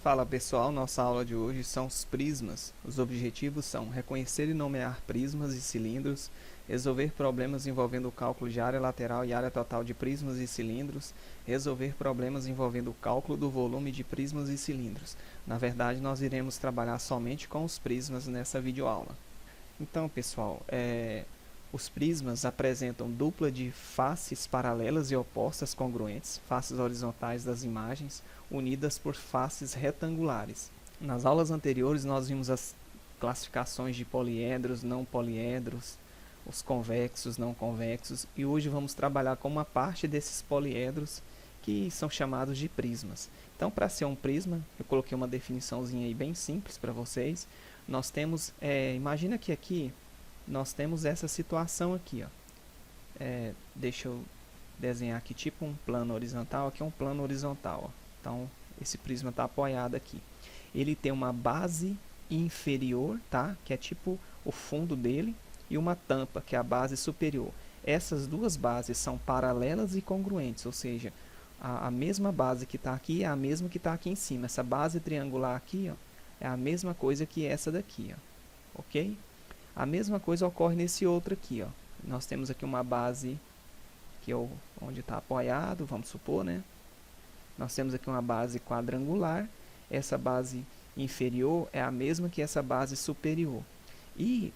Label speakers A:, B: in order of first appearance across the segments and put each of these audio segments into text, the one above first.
A: Fala pessoal, nossa aula de hoje são os prismas. Os objetivos são reconhecer e nomear prismas e cilindros, resolver problemas envolvendo o cálculo de área lateral e área total de prismas e cilindros, resolver problemas envolvendo o cálculo do volume de prismas e cilindros. Na verdade, nós iremos trabalhar somente com os prismas nessa videoaula. Então, pessoal, os prismas apresentam dupla de faces paralelas e opostas congruentes, faces horizontais das imagens, unidas por faces retangulares. Nas aulas anteriores nós vimos as classificações de poliedros, não poliedros, os convexos, não convexos, e hoje vamos trabalhar com uma parte desses poliedros que são chamados de prismas. Então, para ser um prisma, eu coloquei uma definiçãozinha aí bem simples para vocês. Nós temos, imagina que aqui nós temos essa situação aqui, ó. Deixa eu desenhar aqui tipo um plano horizontal, aqui é um plano horizontal, ó. Então, esse prisma está apoiado aqui. Ele tem uma base inferior, tá? Que é tipo o fundo dele, e uma tampa, que é a base superior. Essas duas bases são paralelas e congruentes, ou seja, a mesma base que está aqui é a mesma que está aqui em cima. Essa base triangular aqui, ó, é a mesma coisa que essa daqui, ó. Ok? A mesma coisa ocorre nesse outro aqui, ó. Nós temos aqui uma base que é onde está apoiado, vamos supor, né? Nós temos aqui uma base quadrangular. Essa base inferior é a mesma que essa base superior. E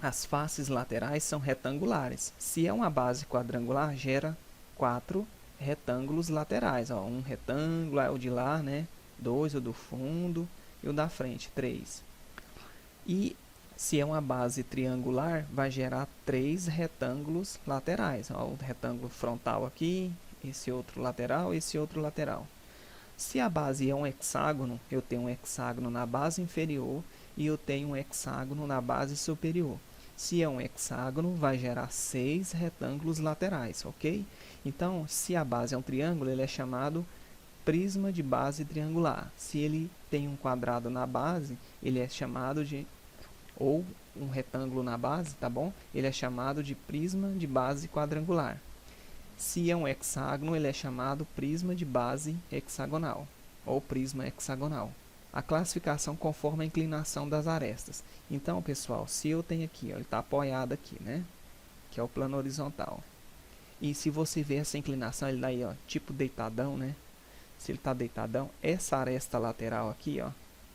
A: as faces laterais são retangulares. Se é uma base quadrangular, gera 4 retângulos laterais. Ó, um retângulo é o de lá, né? 2 o do fundo e o da frente, 3. E se é uma base triangular, vai gerar 3 retângulos laterais. Ó, o retângulo frontal aqui, esse outro lateral e esse outro lateral. Se a base é um hexágono, eu tenho um hexágono na base inferior e eu tenho um hexágono na base superior. Se é um hexágono, vai gerar 6 retângulos laterais, ok? Então, se a base é um triângulo, ele é chamado prisma de base triangular. Se ele tem um quadrado na base, ele é chamado de, ou um retângulo na base, tá bom? Ele é chamado de prisma de base quadrangular. Se é um hexágono, ele é chamado prisma de base hexagonal, ou prisma hexagonal. A classificação conforme a inclinação das arestas. Então, pessoal, se eu tenho aqui, ó, ele está apoiado aqui, né? Que é o plano horizontal. E se você ver essa inclinação, ele daí, ó, tipo deitadão, né? Se ele está deitadão, essa aresta lateral aqui, ó,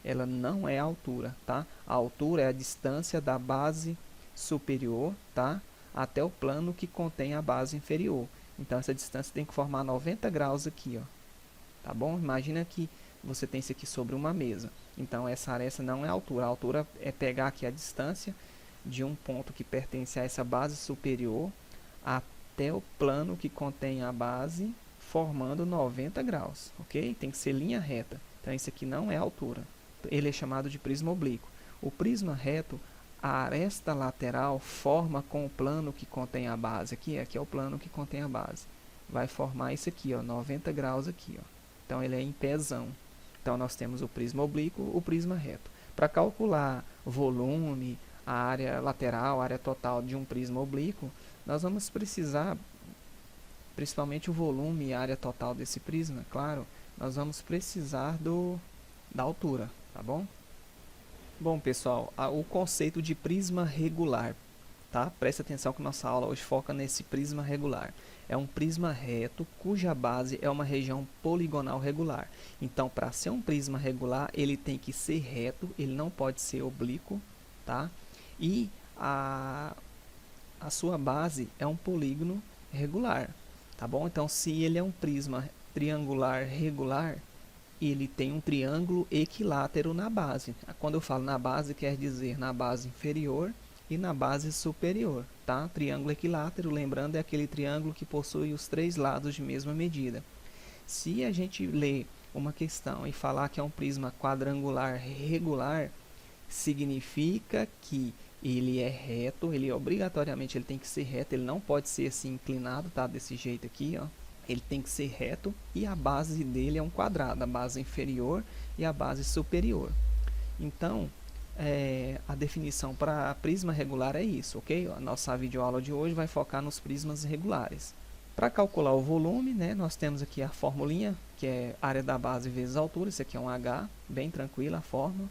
A: ela não é a altura, tá? A altura é a distância da base superior, tá? Até o plano que contém a base inferior. Então, essa distância tem que formar 90 graus aqui, ó. Tá bom? Imagina que você tem isso aqui sobre uma mesa. Então, essa aresta não é a altura. A altura é pegar aqui a distância de um ponto que pertence a essa base superior até o plano que contém a base, formando 90 graus, ok? Tem que ser linha reta. Então, isso aqui não é a altura. Ele é chamado de prisma oblíquo. O prisma reto, a aresta lateral forma com o plano que contém a base. Aqui é o plano que contém a base. Vai formar isso aqui, ó, 90 graus aqui, ó. Então, ele é em pézão. Então, nós temos o prisma oblíquo, o prisma reto. Para calcular volume, a área lateral, a área total de um prisma oblíquo, nós vamos precisar, principalmente o volume e a área total desse prisma, claro, nós vamos precisar da altura, tá bom? Bom, pessoal, o conceito de prisma regular, tá? Presta atenção que nossa aula hoje foca nesse prisma regular. É um prisma reto cuja base é uma região poligonal regular. Então, para ser um prisma regular, ele tem que ser reto, ele não pode ser oblíquo, tá? E a sua base é um polígono regular, tá bom? Então, se ele é um prisma triangular regular, ele tem um triângulo equilátero na base. Quando eu falo na base, quer dizer na base inferior e na base superior, tá? Triângulo equilátero, lembrando, é aquele triângulo que possui os 3 lados de mesma medida. Se a gente ler uma questão e falar que é um prisma quadrangular regular, significa que ele é reto, ele obrigatoriamente ele tem que ser reto, ele não pode ser assim inclinado, tá? Desse jeito aqui, ó. Ele tem que ser reto e a base dele é um quadrado, a base inferior e a base superior. Então, a definição para prisma regular é isso, ok? A nossa videoaula de hoje vai focar nos prismas regulares. Para calcular o volume, né, nós temos aqui a formulinha que é área da base vezes altura, isso aqui é um H, bem tranquila a fórmula.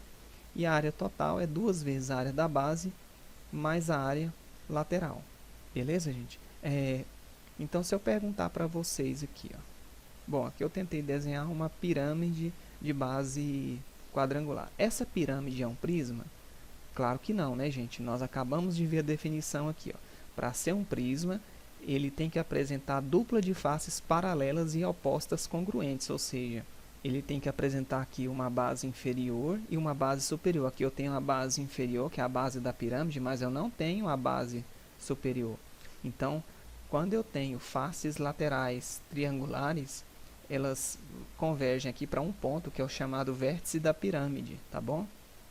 A: E a área total é 2 vezes a área da base mais a área lateral. Beleza, gente? Então, se eu perguntar para vocês aqui, ó. Bom, aqui eu tentei desenhar uma pirâmide de base quadrangular. Essa pirâmide é um prisma? Claro que não, né, gente? Nós acabamos de ver a definição aqui, ó. Para ser um prisma, ele tem que apresentar dupla de faces paralelas e opostas congruentes, ou seja, ele tem que apresentar aqui uma base inferior e uma base superior. Aqui eu tenho a base inferior, que é a base da pirâmide, mas eu não tenho a base superior. Então, quando eu tenho faces laterais triangulares, elas convergem aqui para um ponto que é o chamado vértice da pirâmide, tá bom?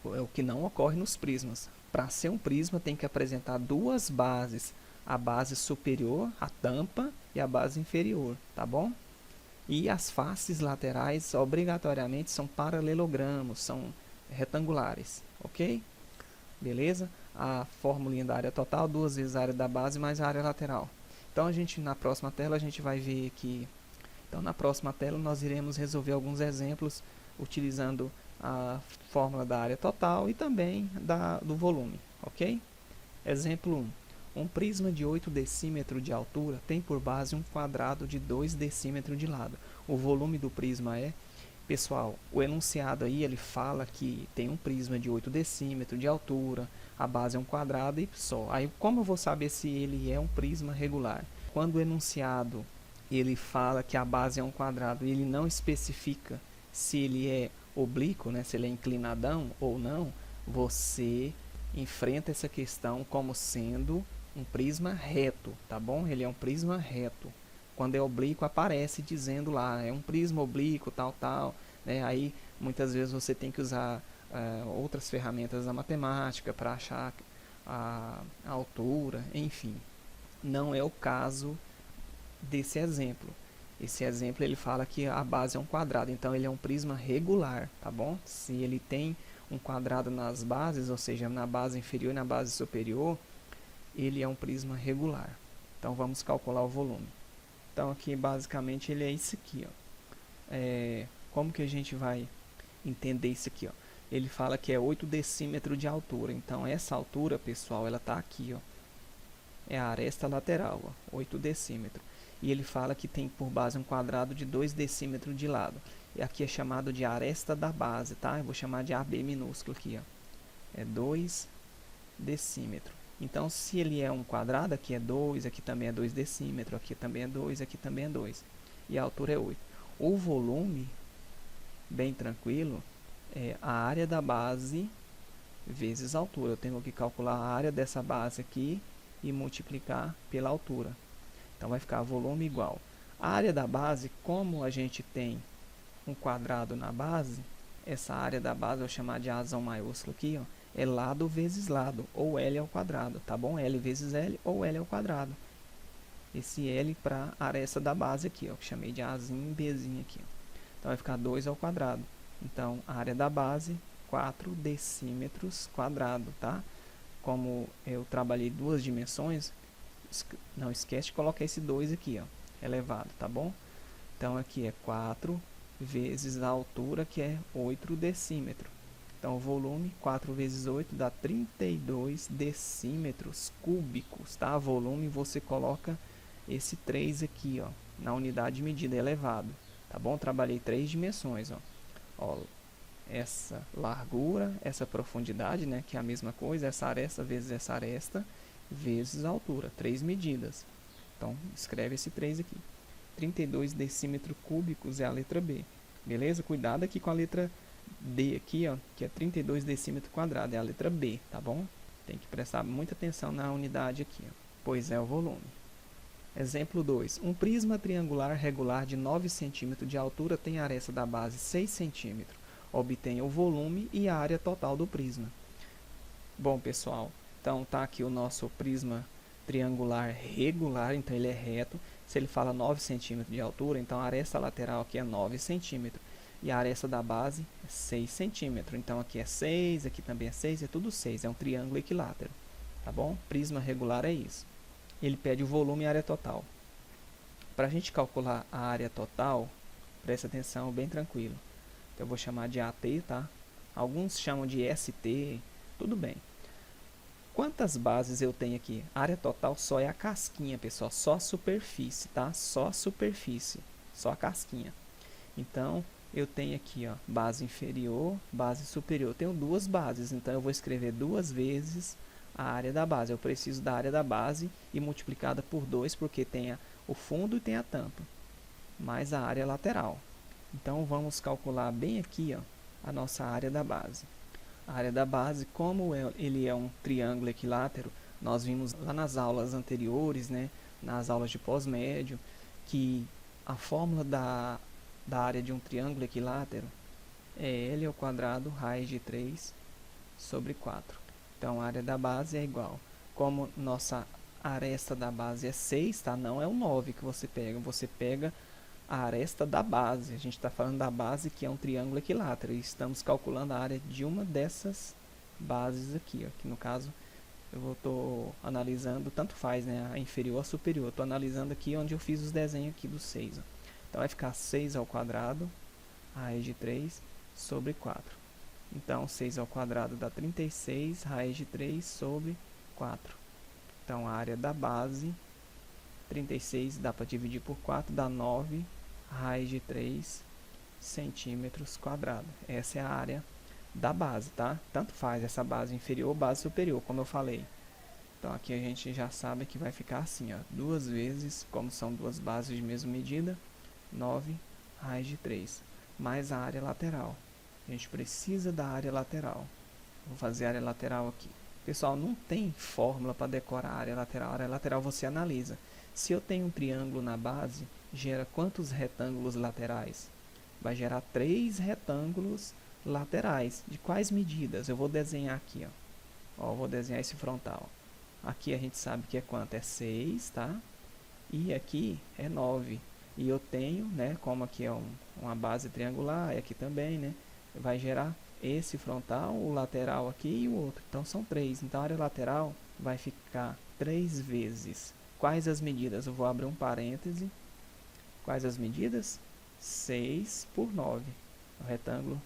A: É o que não ocorre nos prismas. Para ser um prisma tem que apresentar duas bases, a base superior, a tampa, e a base inferior, tá bom? E as faces laterais obrigatoriamente são paralelogramos, são retangulares, ok? Beleza? A formulinha da área total, 2 vezes a área da base mais a área lateral. Então, na próxima tela a gente vai ver aqui. Então, na próxima tela nós iremos resolver alguns exemplos utilizando a fórmula da área total e também do volume, ok? Exemplo 1. Um prisma de 8 decímetros de altura tem por base um quadrado de 2 decímetros de lado. O volume do prisma é... Pessoal, o enunciado aí, ele fala que tem um prisma de 8 decímetros de altura, a base é um quadrado e só. Aí, como eu vou saber se ele é um prisma regular? Quando o enunciado, ele fala que a base é um quadrado e ele não especifica se ele é oblíquo, né, se ele é inclinadão ou não, você enfrenta essa questão como sendo um prisma reto, tá bom? Ele é um prisma reto. Quando é oblíquo, aparece dizendo lá, é um prisma oblíquo, tal, né? Aí, muitas vezes, você tem que usar outras ferramentas da matemática para achar a altura, enfim. Não é o caso desse exemplo. Esse exemplo, ele fala que a base é um quadrado, então ele é um prisma regular, tá bom? Se ele tem um quadrado nas bases, ou seja, na base inferior e na base superior, ele é um prisma regular. Então, vamos calcular o volume. Então, aqui, basicamente, ele é isso aqui, ó. Como que a gente vai entender isso aqui, ó? Ele fala que é 8 decímetros de altura. Então, essa altura, pessoal, ela está aqui, ó. É a aresta lateral, ó, 8 decímetros. E ele fala que tem por base um quadrado de 2 decímetros de lado. E aqui é chamado de aresta da base, tá? Eu vou chamar de AB minúsculo aqui, ó. É 2 decímetros. Então, se ele é um quadrado, aqui é 2, aqui também é 2 decímetros, aqui também é 2, aqui também é 2. E a altura é 8. O volume, bem tranquilo, é a área da base vezes a altura. Eu tenho que calcular a área dessa base aqui e multiplicar pela altura. Então, vai ficar volume igual. A área da base, como a gente tem um quadrado na base, essa área da base eu vou chamar de Azão maiúsculo aqui, ó. É lado vezes lado, ou L ao quadrado, tá bom? L vezes L, ou L ao quadrado. Esse L para a aresta da base aqui, ó, que chamei de Azinho e Bzinho aqui. Ó. Então, vai ficar 2 ao quadrado. Então, a área da base, 4 decímetros quadrado, tá? Como eu trabalhei 2 dimensões, não esquece de colocar esse 2 aqui, ó, elevado, tá bom? Então, aqui é 4 vezes a altura, que é 8 decímetros. Então, o volume, 4 vezes 8 dá 32 decímetros cúbicos, tá? Volume, você coloca esse 3 aqui, ó, na unidade de medida, elevado, tá bom? Trabalhei 3 dimensões, ó. Essa largura, essa profundidade, né, que é a mesma coisa, essa aresta vezes a altura, 3 medidas. Então, escreve esse 3 aqui. 32 decímetros cúbicos é a letra B, beleza? Cuidado aqui com a letra D aqui, ó, que é 32 decímetros quadrados, é a letra B, tá bom? Tem que prestar muita atenção na unidade aqui, ó, pois é o volume. Exemplo 2. Um prisma triangular regular de 9 cm de altura tem a aresta da base 6 cm. Obtenha o volume e a área total do prisma. Bom, pessoal, então tá aqui o nosso prisma triangular regular, então ele é reto. Se ele fala 9 cm de altura, então a aresta lateral aqui é 9 cm. E a aresta da base é 6 centímetros. Então, aqui é 6, aqui também é 6, é tudo 6. É um triângulo equilátero. Tá bom? Prisma regular é isso. Ele pede o volume e a área total. Para a gente calcular a área total, Presta atenção, bem tranquilo. Então eu vou chamar de AT, tá? Alguns chamam de ST, tudo bem. Quantas bases eu tenho aqui? A área total só é a casquinha, pessoal, só a superfície, tá? Só a superfície, só a casquinha. Então, eu tenho aqui, ó, base inferior, base superior. Eu tenho duas bases, então eu vou escrever duas vezes a área da base. Eu preciso da área da base e multiplicada por 2, porque tem o fundo e tem a tampa, mais a área lateral. Então, vamos calcular bem aqui, ó, a nossa área da base. A área da base, como ele é um triângulo equilátero, nós vimos lá nas aulas anteriores, né, nas aulas de pós-médio, que a fórmula da área de um triângulo equilátero é L ao quadrado raiz de 3 sobre 4. Então, a área da base é igual. Como nossa aresta da base é 6, tá? Não é o 9 que você pega a aresta da base. A gente está falando da base que é um triângulo equilátero e estamos calculando a área de uma dessas bases aqui, ó, que no caso eu estou analisando, tanto faz, né, a inferior ou a superior. Estou analisando aqui onde eu fiz os desenhos aqui do 6. Ó. Então vai ficar 6 ao quadrado raiz de 3 sobre 4. Então 6 ao quadrado dá 36 raiz de 3 sobre 4. Então a área da base 36 dá para dividir por 4, dá 9 raiz de 3 centímetros quadrados. Essa é a área da base, tá? Tanto faz essa base inferior ou base superior, como eu falei. Então aqui a gente já sabe que vai ficar assim, ó, duas vezes, como são duas bases de mesma medida, 9 raiz de 3, mais a área lateral. A gente precisa da área lateral. Vou fazer a área lateral aqui. Pessoal, não tem fórmula para decorar a área lateral. A área lateral você analisa. Se eu tenho um triângulo na base, gera quantos retângulos laterais? Vai gerar 3 retângulos laterais. De quais medidas? Eu vou desenhar aqui, ó. Vou desenhar esse frontal. Aqui a gente sabe que é quanto? É 6, tá? E aqui é 9. E eu tenho, né, como aqui é uma base triangular, e aqui também, né, vai gerar esse frontal, o lateral aqui e o outro. Então são 3. Então a área lateral vai ficar 3 vezes. Quais as medidas? Eu vou abrir um parêntese. Quais as medidas? 6 por 9. O retângulo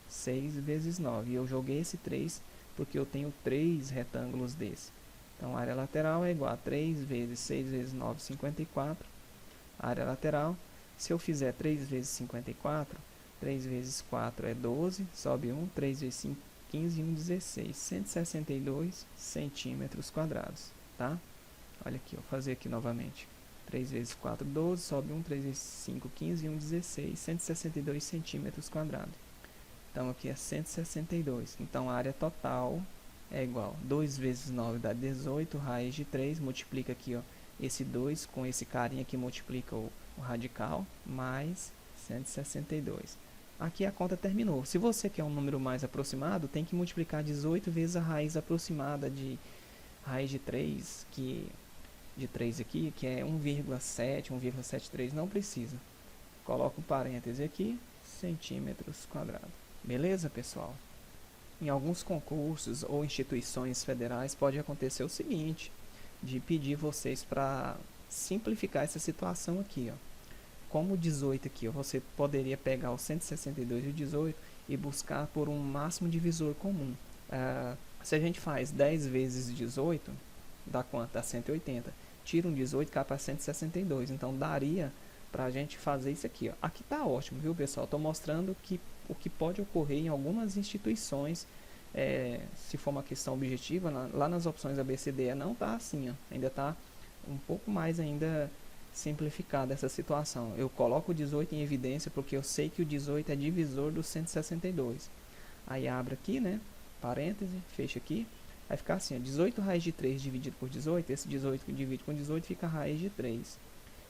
A: 6 vezes 9. E eu joguei esse 3 porque eu tenho 3 retângulos desse. Então a área lateral é igual a 3 vezes 6 vezes 9, 54. A área lateral, se eu fizer 3 vezes 54, 3 vezes 4 é 12, sobe 1, 3 vezes 5, 15 e 1, 16. 162 centímetros quadrados, tá? Olha aqui, vou fazer aqui novamente. 3 vezes 4, 12, sobe 1, 3 vezes 5, 15 e 1, 16. 162 centímetros quadrados. Então aqui é 162. Então a área total é igual. 2 vezes 9 dá 18, raiz de 3. Multiplica aqui, ó, esse 2 com esse carinha que multiplica o radical, mais 162. Aqui a conta terminou. Se você quer um número mais aproximado, tem que multiplicar 18 vezes a raiz aproximada de raiz de 3, de 3 aqui, que é 1,7, 1,73, não precisa. Coloca o parêntese aqui, centímetros quadrados. Beleza, pessoal? Em alguns concursos ou instituições federais pode acontecer o seguinte, de pedir vocês para simplificar essa situação aqui, ó. Como o 18 aqui, ó, você poderia pegar o 162 e o 18 e buscar por um máximo divisor comum. Se a gente faz 10 vezes 18, dá quanto? Dá 180. Tira um 18, cai para 162. Então, daria para a gente fazer isso aqui, ó. Aqui tá ótimo, viu, pessoal? Estou mostrando o que pode ocorrer em algumas instituições. Se for uma questão objetiva, lá nas opções ABCD não tá assim, ó. Ainda tá um pouco mais ainda simplificada essa situação. Eu coloco o 18 em evidência porque eu sei que o 18 é divisor do 162. Aí abre aqui, né? Parêntese, fecha aqui. Vai ficar assim, ó, 18 raiz de 3 dividido por 18. Esse 18 que divide com 18 fica raiz de 3.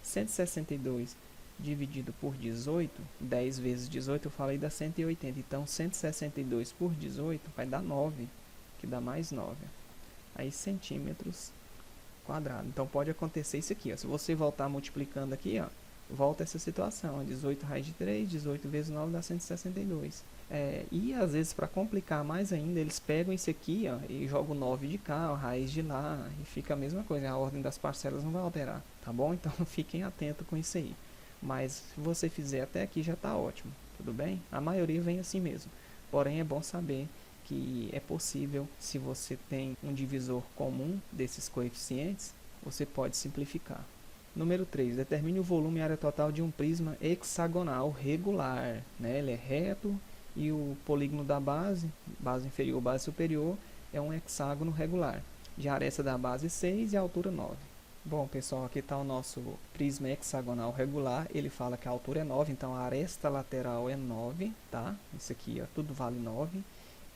A: 162 dividido por 18, 10 vezes 18 eu falei dá 180. Então 162 por 18 vai dar 9, que dá mais 9. Aí centímetros quadrado. Então pode acontecer isso aqui, ó. Se você voltar multiplicando aqui, ó, volta essa situação, ó, 18 raiz de 3, 18 vezes 9 dá 162. E às vezes para complicar mais ainda, eles pegam esse aqui, ó, e jogam 9 de cá, a raiz de lá, e fica a mesma coisa, a ordem das parcelas não vai alterar, tá bom? Então fiquem atentos com isso aí. mas se você fizer até aqui já está ótimo, tudo bem? A maioria vem assim mesmo, porém é bom saber que é possível, se você tem um divisor comum desses coeficientes, você pode simplificar. Número 3. Determine o volume e área total de um prisma hexagonal regular. Né? Ele é reto e o polígono da base, base inferior, base superior, é um hexágono regular. De aresta da base 6 e a altura 9. Bom, pessoal, aqui está o nosso prisma hexagonal regular. Ele fala que a altura é 9, então a aresta lateral é 9, tá? Isso aqui, ó, tudo vale 9.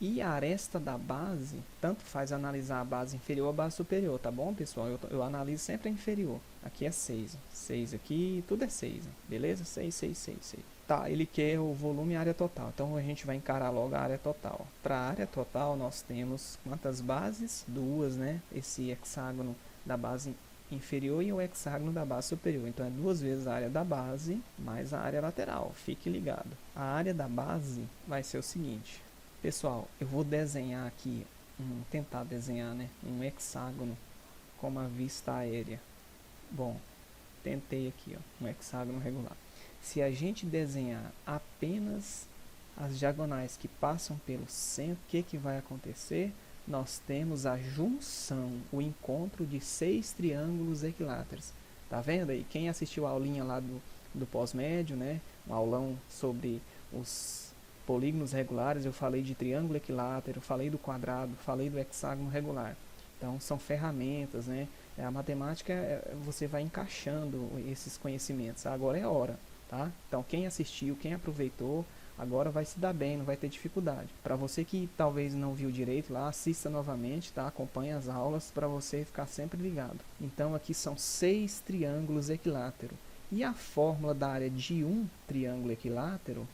A: E a aresta da base, tanto faz analisar a base inferior ou a base superior, tá bom, pessoal? Eu analiso sempre a inferior. Aqui é 6. 6 aqui, tudo é 6, beleza? 6, 6, 6, 6. Tá, ele quer o volume e a área total. Então a gente vai encarar logo a área total. Para a área total, nós temos quantas bases? Duas, né? Esse hexágono da base inferior e o hexágono da base superior. Então é 2 vezes a área da base mais a área lateral. Fique ligado. A área da base vai ser o seguinte. Pessoal, eu vou desenhar aqui, tentar desenhar, né, um hexágono com uma vista aérea. Bom, tentei aqui, ó, um hexágono regular. Se a gente desenhar apenas as diagonais que passam pelo centro, o que vai acontecer? Nós temos a junção, o encontro de 6 triângulos equiláteros. Tá vendo aí? Quem assistiu a aulinha lá do pós-médio, né, um aulão sobre os polígonos regulares, eu falei de triângulo equilátero, falei do quadrado, falei do hexágono regular. Então são ferramentas, né? A matemática, você vai encaixando esses conhecimentos. Agora é a hora, tá? Então quem assistiu, quem aproveitou, agora vai se dar bem, não vai ter dificuldade. Para você que talvez não viu direito lá, assista novamente, tá? Acompanhe as aulas para você ficar sempre ligado. Então aqui são 6 triângulos equiláteros. E a fórmula da área de um triângulo equilátero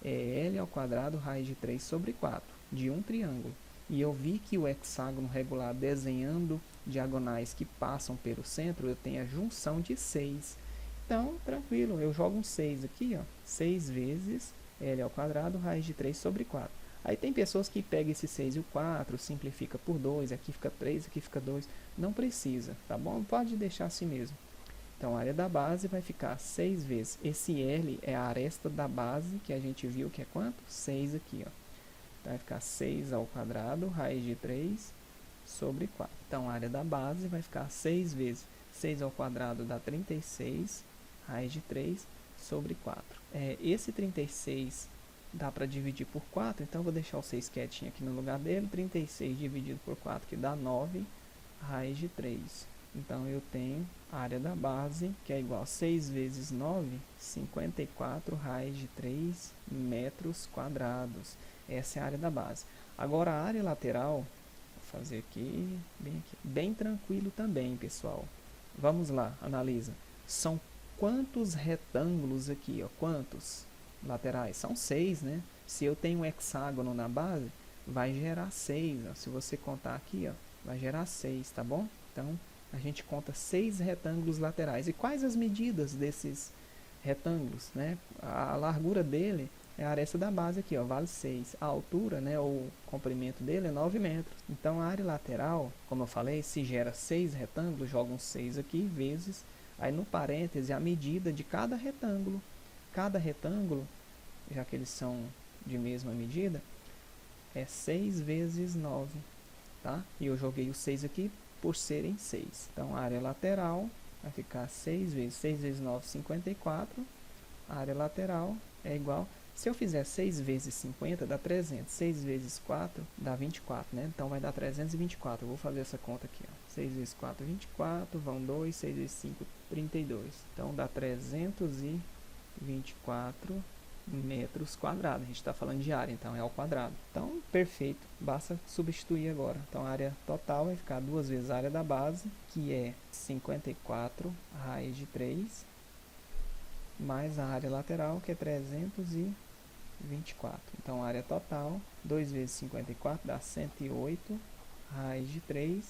A: é L ao quadrado raiz de 3 sobre 4, de um triângulo. E eu vi que o hexágono regular, desenhando diagonais que passam pelo centro, eu tenho a junção de 6. Então, tranquilo, eu jogo um 6 aqui, ó, 6 vezes L ao quadrado raiz de 3 sobre 4. Aí tem pessoas que pegam esse 6 e o 4, simplifica por 2, aqui fica 3, aqui fica 2. Não precisa, tá bom? Pode deixar assim mesmo. Então, a área da base vai ficar 6 vezes. Esse L é a aresta da base, que a gente viu que é quanto? 6 aqui, ó. Então, vai ficar 6 ao quadrado, raiz de 3 sobre 4. Então, a área da base vai ficar 6 vezes 6 ao quadrado dá 36, raiz de 3 sobre 4. Esse 36 dá para dividir por 4, então eu vou deixar o 6 quietinho aqui no lugar dele. 36 dividido por 4, que dá 9, raiz de 3. Então, eu tenho a área da base, que é igual a 6 vezes 9, 54 raiz de 3 metros quadrados. Essa é a área da base. Agora, a área lateral, vou fazer aqui, bem tranquilo também, pessoal. Vamos lá, analisa. São quantos retângulos aqui, ó? Quantos laterais? São 6, né? Se eu tenho um hexágono na base, vai gerar 6. Ó. Se você contar aqui, ó, vai gerar 6, tá bom? Então, a gente conta 6 retângulos laterais. E quais as medidas desses retângulos, né? A largura dele é a aresta da base aqui, ó, vale 6. A altura, né, ou o comprimento dele é 9 metros. Então, a área lateral, como eu falei, se gera 6 retângulos, joga um 6 aqui, vezes, aí no parêntese, a medida de cada retângulo. Cada retângulo, já que eles são de mesma medida, é 6 vezes 9, tá? E eu joguei o 6 aqui por serem 6. Então, a área lateral vai ficar 6 vezes 9, 54. A área lateral é igual... Se eu fizer 6 vezes 50, dá 300. 6 vezes 4, dá 24, né? Então, vai dar 324. Eu vou fazer essa conta aqui, ó. 6 vezes 4, 24. Vão 2. 6 vezes 5, 32. Então, dá 324 metros quadrados. A gente está falando de área, então é ao quadrado. Então, perfeito. Basta substituir agora. Então, a área total vai ficar 2 vezes a área da base, que é 54 raiz de 3, mais a área lateral, que é 324. Então, a área total, 2 vezes 54 dá 108 raiz de 3,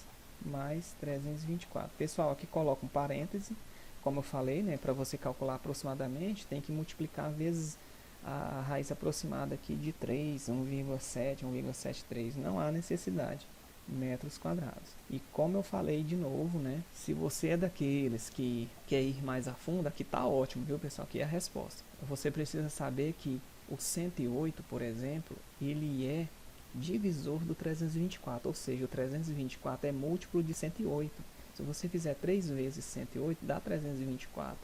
A: mais 324. Pessoal, aqui coloca um parêntese. Como eu falei, né, para você calcular aproximadamente, tem que multiplicar vezes a raiz aproximada aqui de 3, 1,7, 1,73. Não há necessidade. metros quadrados. E como eu falei de novo, né? Se você é daqueles que quer ir mais a fundo, aqui tá ótimo, viu, pessoal? Aqui é a resposta. Você precisa saber que o 108, por exemplo, ele é divisor do 324, ou seja, o 324 é múltiplo de 108. Se você fizer 3 vezes 108, dá 324.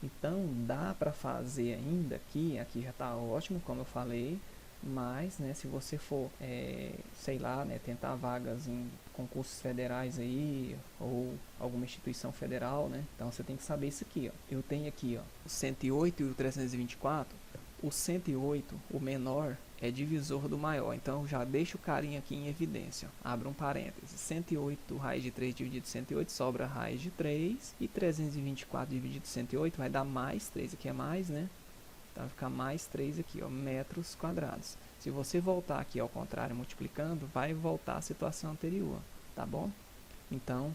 A: Então, dá para fazer ainda aqui já está ótimo, como eu falei, mas, né, se você for, sei lá, né, tentar vagas em concursos federais aí, ou alguma instituição federal, né, então você tem que saber isso aqui, ó. Eu tenho aqui, ó, o 108 e o 324, o 108, o menor, é divisor do maior, então já deixa o carinha aqui em evidência, ó. Abre um parênteses, 108 raiz de 3 dividido 108 sobra raiz de 3, e 324 dividido 108 vai dar mais 3, aqui é mais, né? Então vai ficar mais 3 aqui, ó, metros quadrados. Se você voltar aqui ao contrário multiplicando, vai voltar à situação anterior, tá bom? Então,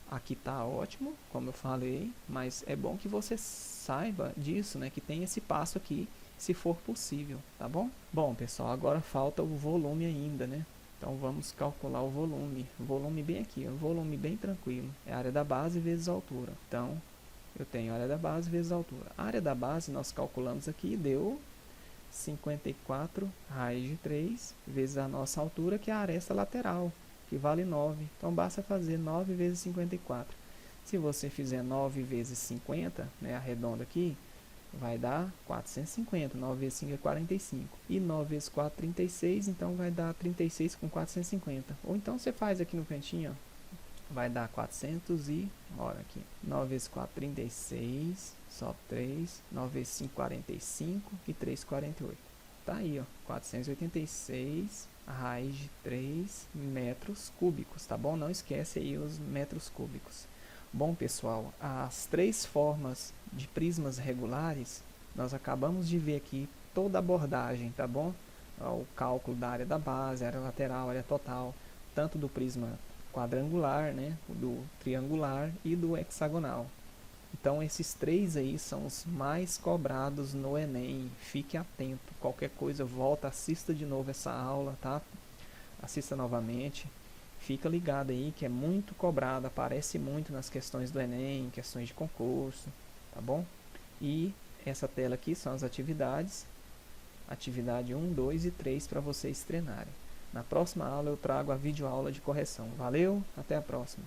A: aqui tá ótimo, como eu falei, mas é bom que você saiba disso, né? Que tem esse passo aqui, se for possível, tá bom? Bom, pessoal, agora falta o volume ainda, né? Então vamos calcular o volume. Volume bem aqui, um volume bem tranquilo. É a área da base vezes a altura. Então, eu tenho a área da base vezes a altura. A área da base nós calculamos aqui, deu 54 raiz de 3 vezes a nossa altura, que é a aresta lateral, que vale 9. Então basta fazer 9 vezes 54. Se você fizer 9 vezes 50, né, arredonda aqui, vai dar 450. 9 vezes 5 é 45. E 9 vezes 4, 36. Então vai dar 36 com 450. Ou então você faz aqui no cantinho, ó. Vai dar 400 e... Olha aqui. 9 vezes 4, 36. Só 3. 9 vezes 5, 45. E 3, 48. Tá aí, ó. 486 raiz de 3 metros cúbicos, tá bom? Não esquece aí os metros cúbicos. Bom, pessoal, as 3 formas de prismas regulares, nós acabamos de ver aqui toda a abordagem, tá bom? O cálculo da área da base, área lateral, área total, tanto do prisma quadrangular, né, do triangular e do hexagonal. Então, esses 3 aí são os mais cobrados no Enem. Fique atento. Qualquer coisa, volta, assista de novo essa aula, tá? Assista novamente. Fica ligado aí que é muito cobrado, aparece muito nas questões do Enem, questões de concurso, tá bom? E essa tela aqui são as atividades. Atividade 1, 2 e 3 para vocês treinarem. Na próxima aula eu trago a videoaula de correção. Valeu, até a próxima.